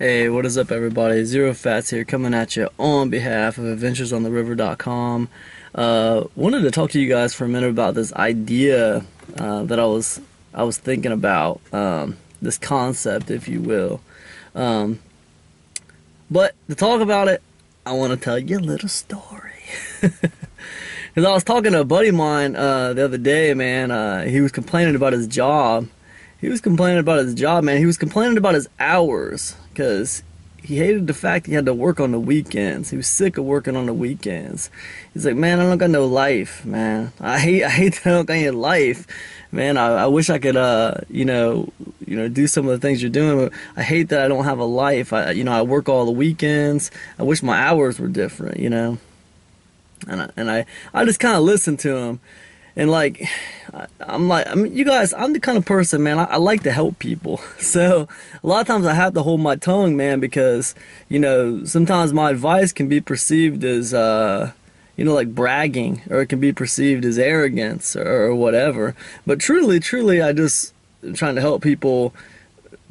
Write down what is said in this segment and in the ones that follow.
Hey, what is up, everybody? Zerofats here, coming at you on behalf of AdventuresOnTheRiver.com. Wanted to talk to you guys for a minute about this idea that I was thinking about, this concept, if you will. Um, but to talk about it, I want to tell you a little story. Because I was talking to a buddy of mine the other day, man. He was complaining about his job. He was complaining about his job, man. He was complaining about his hours because he hated the fact he had to work on the weekends. He was sick of working on the weekends. He's like, man, I don't got no life, man. I hate that I don't got any life, man. I wish I could, do some of the things you're doing, but I hate that I don't have a life. I work all the weekends. I wish my hours were different, you know. And I just kind of listened to him. And like, you guys, I'm the kind of person, man, I like to help people. So a lot of times I have to hold my tongue, man, because, sometimes my advice can be perceived as, like bragging, or it can be perceived as arrogance or whatever. But truly, I just trying to help people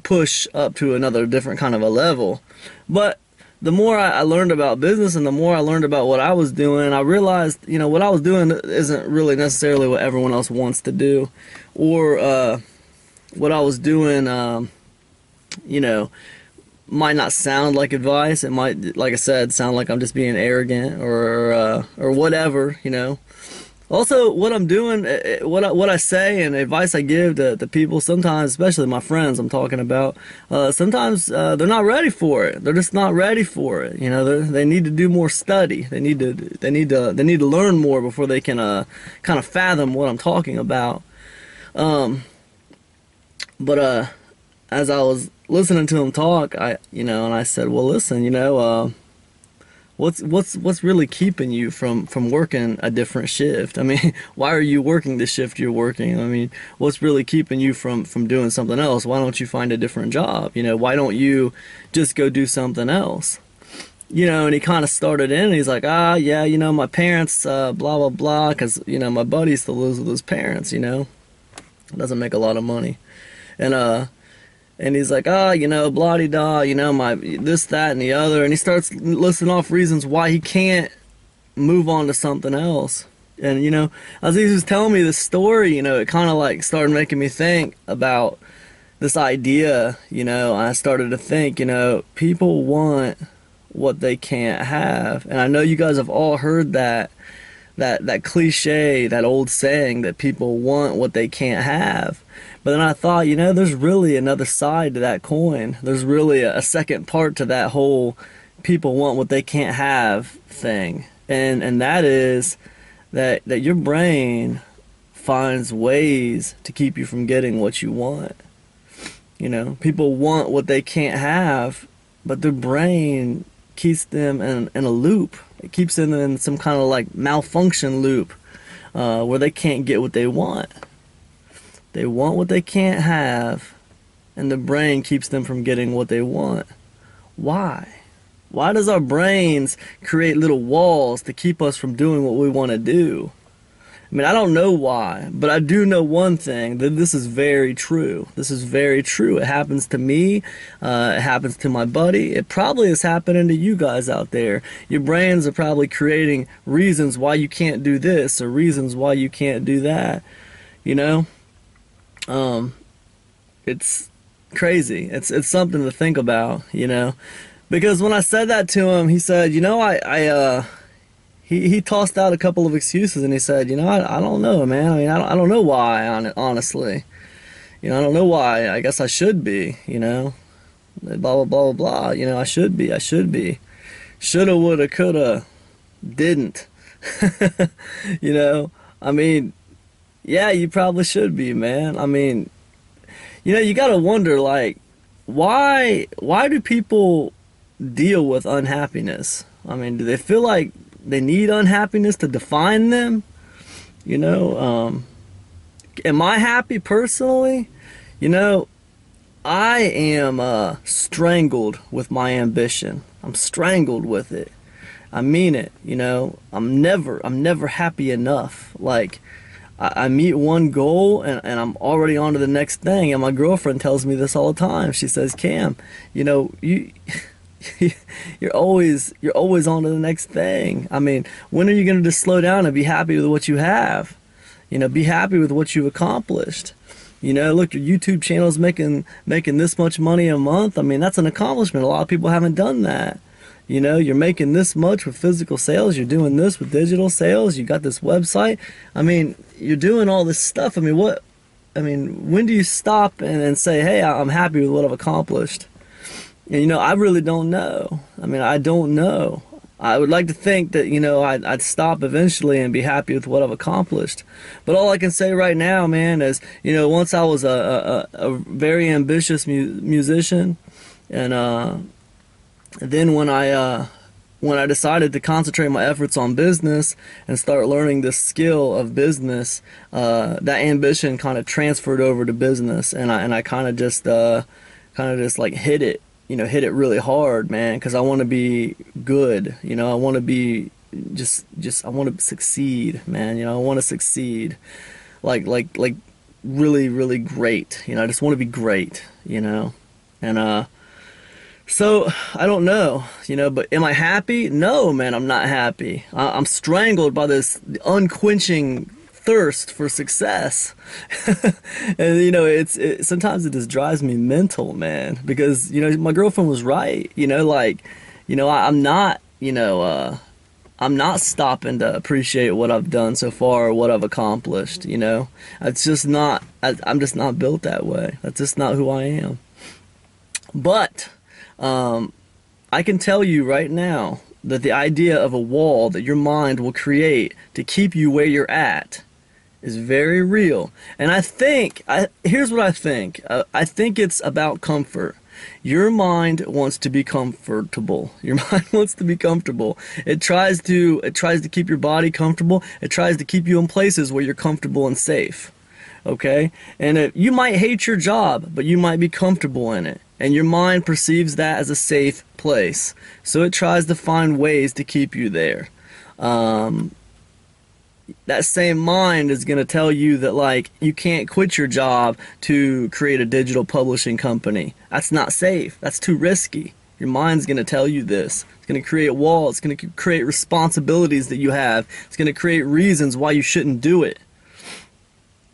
push up to another different kind of a level. But the more I learned about business and the more I learned about what I was doing, I realized, what I was doing isn't really necessarily what everyone else wants to do, or what I was doing, might not sound like advice. It might, like I said, sound like I'm just being arrogant or whatever, Also, what I'm doing, what I say and advice I give to people, sometimes, especially my friends I'm talking about, sometimes they're not ready for it. They're just not ready for it. They need to do more study. They need to learn more before they can kind of fathom what I'm talking about. But as I was listening to him talk, and I said, well, listen, What's really keeping you from working a different shift? I mean, why are you working the shift you're working? I mean, what's really keeping you from doing something else? Why don't you find a different job? Why don't you just go do something else? And he kind of started in, and he's like, yeah, my parents, blah, blah, blah, because, my buddy still lives with his parents, doesn't make a lot of money. And he's like, blah-de-da, my this, that, and the other. And he starts listing off reasons why he can't move on to something else. And, as he was telling me this story, it kind of like started making me think about this idea, I started to think, people want what they can't have. And I know you guys have all heard that cliche, that old saying that people want what they can't have. But then I thought, there's really another side to that coin. There's really a second part to that whole people want what they can't have thing. And that is that your brain finds ways to keep you from getting what you want. People want what they can't have, but their brain keeps them in a loop. It keeps them in some kind of like malfunction loop where they can't get what they want. They want what they can't have, and the brain keeps them from getting what they want. Why? Why does our brains create little walls to keep us from doing what we want to do? I mean, I don't know why, but I do know one thing, that this is very true. This is very true. It happens to me. It happens to my buddy. It probably is happening to you guys out there. Your brains are probably creating reasons why you can't do this or reasons why you can't do that. It's crazy. It's something to think about, because when I said that to him, he said, he tossed out a couple of excuses, and he said, I don't know, man. I mean, I don't know why, honestly. I don't know why. I guess I should be, blah, blah, blah, blah, I should be. Shoulda, woulda, coulda, didn't. I mean, yeah, you probably should be, man. I mean, you gotta wonder, like, why do people deal with unhappiness? I mean, do they feel like they need unhappiness to define them? Am I happy personally? I am strangled with my ambition. I'm strangled with it. I mean it, I'm never happy enough. Like, I meet one goal and I'm already on to the next thing. And my girlfriend tells me this all the time. She says, Cam, you know, you're always on to the next thing. I mean, when are you going to just slow down and be happy with what you have? You know, be happy with what you've accomplished. You know, look, your YouTube channel is making this much money a month. I mean, that's an accomplishment. A lot of people haven't done that. You know, you're making this much with physical sales. You're doing this with digital sales. You got this website. I mean, you're doing all this stuff. I mean, when do you stop and say, hey, I'm happy with what I've accomplished? And, you know, I really don't know. I mean, I don't know. I would like to think that, you know, I'd stop eventually and be happy with what I've accomplished. But all I can say right now, man, is, you know, once I was a very ambitious musician, and then when I decided to concentrate my efforts on business and start learning the skill of business, that ambition kind of transferred over to business, and I kind of just like hit it really hard, man, because I want to be good. You know, I want to be I want to succeed, man. You know, I want to succeed, like really, really great. You know, I just want to be great. You know, and so I don't know, you know, but am I happy? No, man, I'm not happy. I'm strangled by this unquenching thirst for success. And, you know, sometimes it just drives me mental, man, because, you know, my girlfriend was right. You know, like, you know, I'm not stopping to appreciate what I've done so far or what I've accomplished. You know, it's just not, I'm just not built that way. That's just not who I am. But I can tell you right now that the idea of a wall that your mind will create to keep you where you're at is very real. And here's what I think. I think it's about comfort. Your mind wants to be comfortable. Your mind wants to be comfortable. It tries to keep your body comfortable. It tries to keep you in places where you're comfortable and safe. Okay? And you might hate your job, but you might be comfortable in it. And your mind perceives that as a safe place. So it tries to find ways to keep you there. That same mind is going to tell you that, like, you can't quit your job to create a digital publishing company. That's not safe. That's too risky. Your mind's going to tell you this. It's going to create walls. It's going to create responsibilities that you have. It's going to create reasons why you shouldn't do it.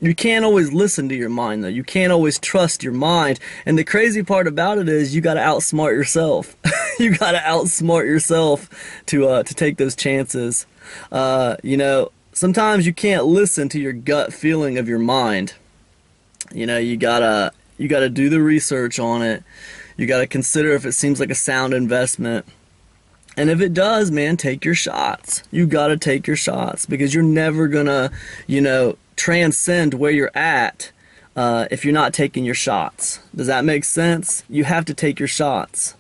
You can't always listen to your mind, though. You can't always trust your mind. And the crazy part about it is you got to outsmart yourself. You got to outsmart yourself to take those chances. You know, sometimes you can't listen to your gut feeling of your mind. You know, you gotta do the research on it. You gotta consider if it seems like a sound investment. And if it does, man, take your shots. You gotta take your shots, because you're never gonna, you know, transcend where you're at if you're not taking your shots. Does that make sense? You have to take your shots.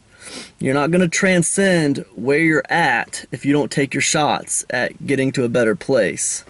You're not going to transcend where you're at if you don't take your shots at getting to a better place.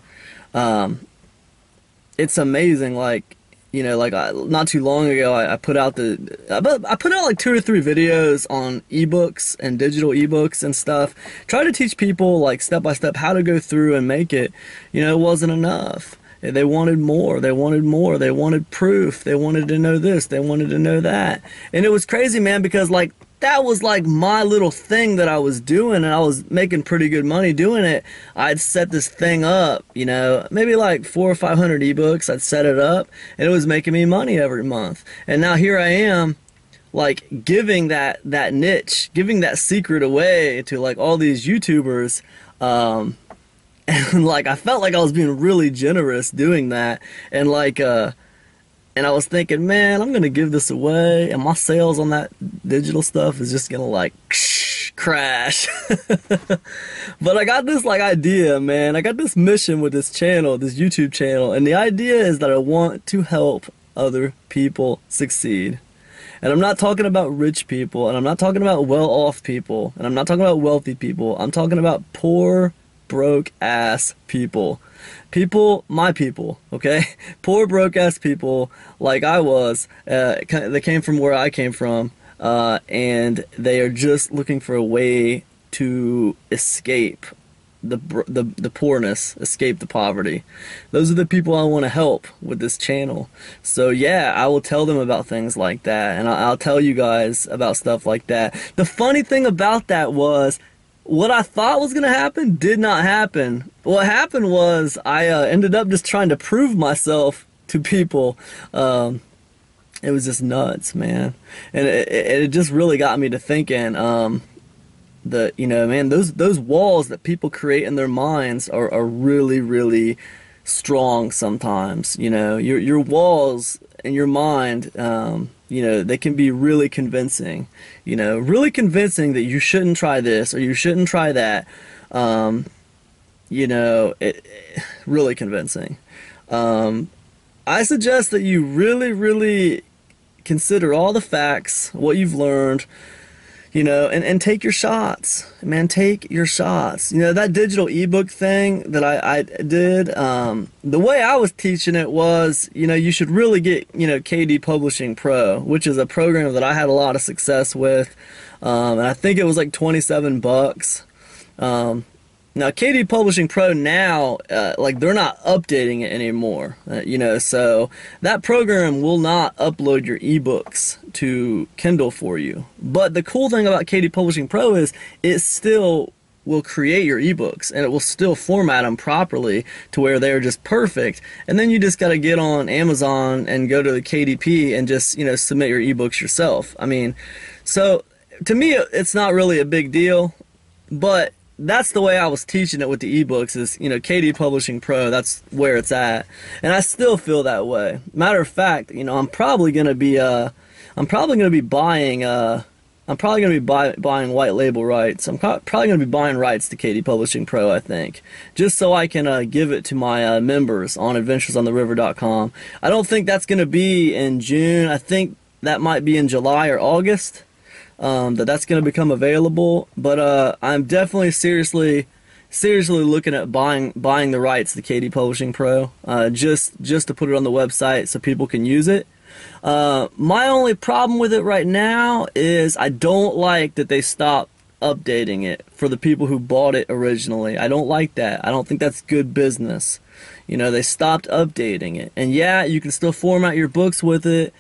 It's amazing, like, you know, like not too long ago I put out like 2 or 3 videos on ebooks and digital ebooks and stuff. Try to teach people, like, step by step how to go through and make it. You know, it wasn't enough. They wanted more. They wanted more. They wanted proof. They wanted to know this. They wanted to know that. And it was crazy, man, because, like, that was like my little thing that I was doing, and I was making pretty good money doing it. I'd set this thing up, you know, maybe like 400 or 500 ebooks. I'd set it up, and it was making me money every month. And now here I am, like, giving that niche, giving that secret away to, like, all these YouTubers. And, like, I felt like I was being really generous doing that. And, like, and I was thinking, man, I'm going to give this away, and my sales on that digital stuff is just going to, like, crash. But I got this, like, idea, man. I got this mission with this channel, this YouTube channel. And the idea is that I want to help other people succeed. And I'm not talking about rich people, and I'm not talking about well-off people, and I'm not talking about wealthy people. I'm talking about poor, broke ass people. My people, okay? Poor broke ass people like I was, they came from where I came from, and they are just looking for a way to escape the poorness, escape the poverty. Those are the people I want to help with this channel. So yeah, I will tell them about things like that, and I'll tell you guys about stuff like that. The funny thing about that was, what I thought was going to happen did not happen. What happened was I ended up just trying to prove myself to people. It was just nuts, man. And it just really got me to thinking, you know, man, those walls that people create in their minds are really, really strong sometimes. You know, your walls in your mind, you know, they can be really convincing. You know, really convincing that you shouldn't try this or you shouldn't try that. You know, really convincing. I suggest that you really, really consider all the facts, what you've learned, you know, and take your shots, man. Take your shots. You know, that digital ebook thing that I did, the way I was teaching it was, you know, you should really get, you know, KD Publishing Pro, which is a program that I had a lot of success with, and I think it was like $27. Now, KD Publishing Pro now, like, they're not updating it anymore, you know, so that program will not upload your ebooks to Kindle for you. But the cool thing about KD Publishing Pro is it still will create your ebooks, and it will still format them properly to where they're just perfect. And then you just got to get on Amazon and go to the KDP and just, you know, submit your ebooks yourself. I mean, so to me, it's not really a big deal, but that's the way I was teaching it with the ebooks is, you know, KD Publishing Pro, that's where it's at. And I still feel that way. Matter of fact, you know, I'm probably going to be buying buying white label rights. I'm probably going to be buying rights to KD Publishing Pro, I think, just so I can give it to my members on adventuresontheriver.com. I don't think that's going to be in June. I think that might be in July or August. That's going to become available, but I'm definitely seriously looking at buying the rights to KD Publishing Pro, just to put it on the website so people can use it. My only problem with it right now is I don't like that they stopped updating it for the people who bought it originally. I don't like that. I don't think that's good business. You know, they stopped updating it, and yeah, you can still format your books with it,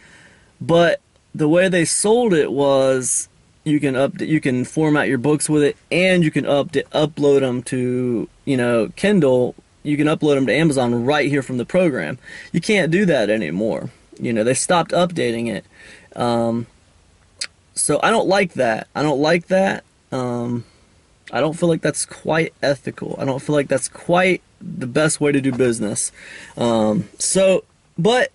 but the way they sold it was you can format your books with it, and you can upload them to, you know, Kindle. You can upload them to Amazon right here from the program. You can't do that anymore. You know, they stopped updating it. So I don't like that. I don't like that. I don't feel like that's quite ethical. I don't feel like that's quite the best way to do business. But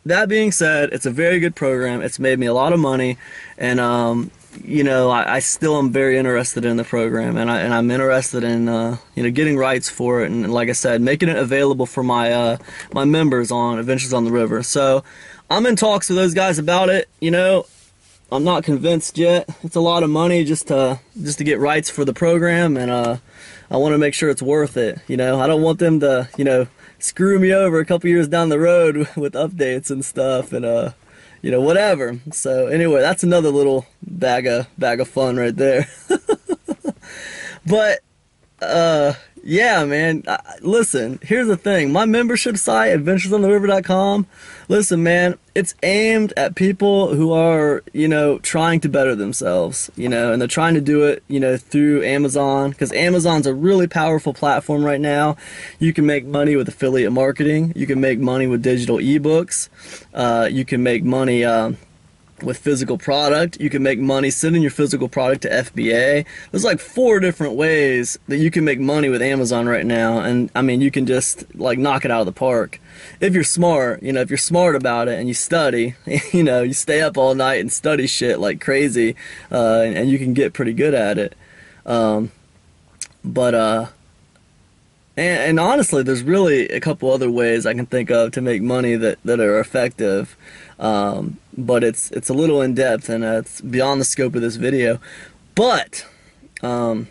that being said, it's a very good program. It's made me a lot of money, and you know, I still am very interested in the program, and I'm interested in you know, getting rights for it, and like I said, making it available for my my members on Adventures on the River. So I'm in talks with those guys about it. You know, I'm not convinced yet. It's a lot of money just to get rights for the program, and I want to make sure it's worth it. You know, I don't want them to, you know, screw me over a couple years down the road with updates and stuff, and you know, whatever. So anyway, that's another little bag of fun right there. But yeah, man, listen, here's the thing. My membership site, adventuresontheriver.com, listen, man, it's aimed at people who are, you know, trying to better themselves, you know, and they're trying to do it, you know, through Amazon, because Amazon's a really powerful platform right now. You can make money with affiliate marketing. You can make money with digital ebooks. You can make money with physical product. You can make money sending your physical product to FBA. There's like 4 different ways that you can make money with Amazon right now, and I mean, you can just like knock it out of the park if you're smart. You know, if you're smart about it and you study, you know, you stay up all night and study shit like crazy, and you can get pretty good at it. And honestly, there's really a couple other ways I can think of to make money that are effective. But it's a little in depth, and it's beyond the scope of this video. But I'm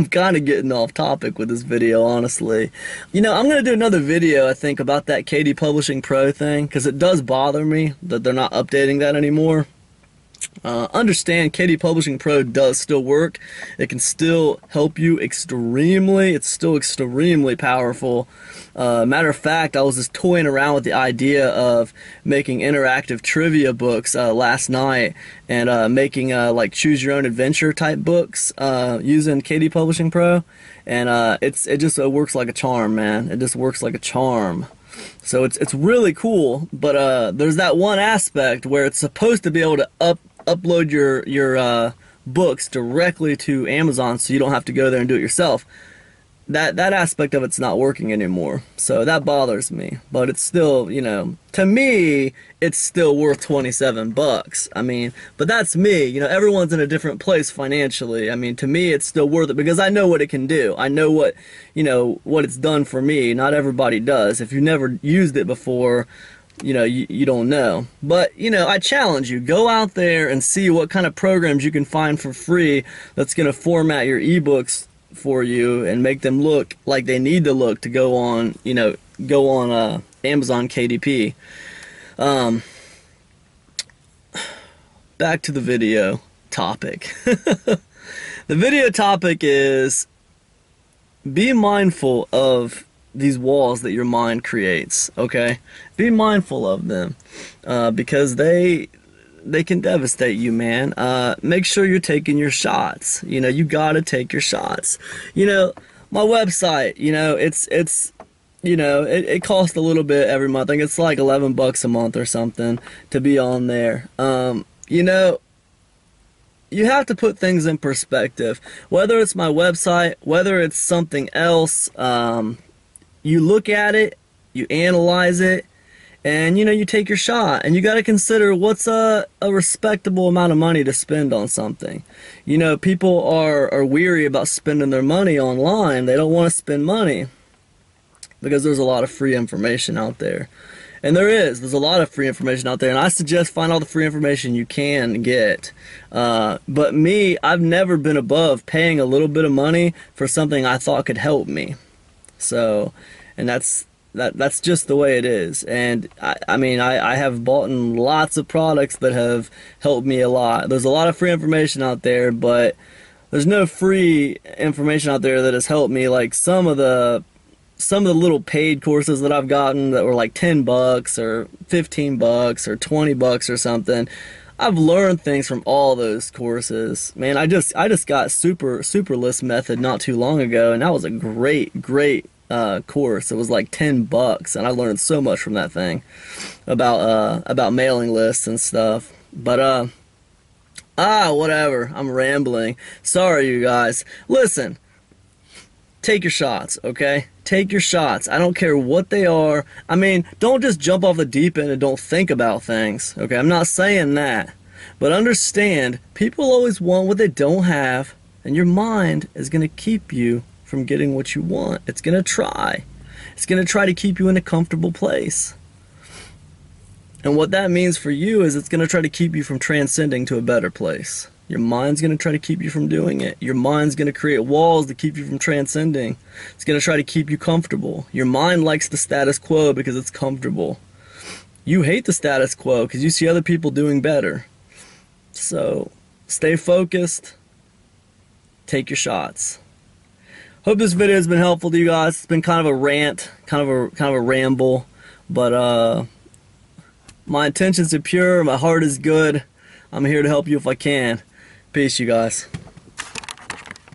kind of getting off topic with this video, honestly. You know, I'm going to do another video, I think, about that KD Publishing Pro thing, because it does bother me that they're not updating that anymore. Understand KD Publishing Pro does still work. It can still help you extremely. It's still extremely powerful. Matter of fact, I was just toying around with the idea of making interactive trivia books last night, and making like choose your own adventure type books using KD Publishing Pro, and it works like a charm, man. It just works like a charm. So it's really cool, but there's that one aspect where it's supposed to be able to upload your books directly to Amazon, so you don't have to go there and do it yourself. That aspect of it's not working anymore, so that bothers me. But it's still, you know, to me, it's still worth 27 bucks. I mean, but that's me. You know, everyone's in a different place financially. I mean, to me, it's still worth it because I know what it can do. I know what, you know, what it's done for me. Not everybody does. If you've never used it before, you know, you don't know. But, you know, I challenge you, go out there and see what kind of programs you can find for free that's going to format your ebooks for you and make them look like they need to look to go on, you know, Amazon KDP. Back to the video topic. The video topic is be mindful of these walls that your mind creates, okay? Be mindful of them because they can devastate you, man. Make sure you're taking your shots. You know, you gotta take your shots. You know, my website, you know, it's you know, it costs a little bit every month. I think it's like 11 bucks a month or something to be on there. You know, you have to put things in perspective. Whether it's my website, whether it's something else, you look at it, you analyze it, and, you know, you take your shot, and you got to consider what's a respectable amount of money to spend on something. You know, people are weary about spending their money online. They don't want to spend money because there's a lot of free information out there. And there's a lot of free information out there, and I suggest find all the free information you can get. But me, I've never been above paying a little bit of money for something I thought could help me. So, and that's just the way it is. And I mean, I have bought in lots of products that have helped me a lot. There's a lot of free information out there, but there's no free information out there that has helped me. Like some of the little paid courses that I've gotten that were like 10 bucks or 15 bucks or 20 bucks or something. I've learned things from all those courses. Man, I just got super list method not too long ago, and that was a great course. It was like 10 bucks, and I learned so much from that thing about mailing lists and stuff. But whatever. I'm rambling. Sorry, you guys. Listen, take your shots, okay? Take your shots. I don't care what they are. I mean, don't just jump off the deep end and don't think about things, okay? I'm not saying that. But understand, people always want what they don't have, and your mind is going to keep you from getting what you want. It's going to try. It's going to try to keep you in a comfortable place. And what that means for you is it's going to try to keep you from transcending to a better place. Your mind's going to try to keep you from doing it. Your mind's going to create walls to keep you from transcending. It's going to try to keep you comfortable. Your mind likes the status quo because it's comfortable. You hate the status quo because you see other people doing better. So, stay focused. Take your shots. Hope this video has been helpful to you guys. It's been kind of a rant, kind of a ramble, but my intentions are pure, my heart is good. I'm here to help you if I can. Peace, you guys.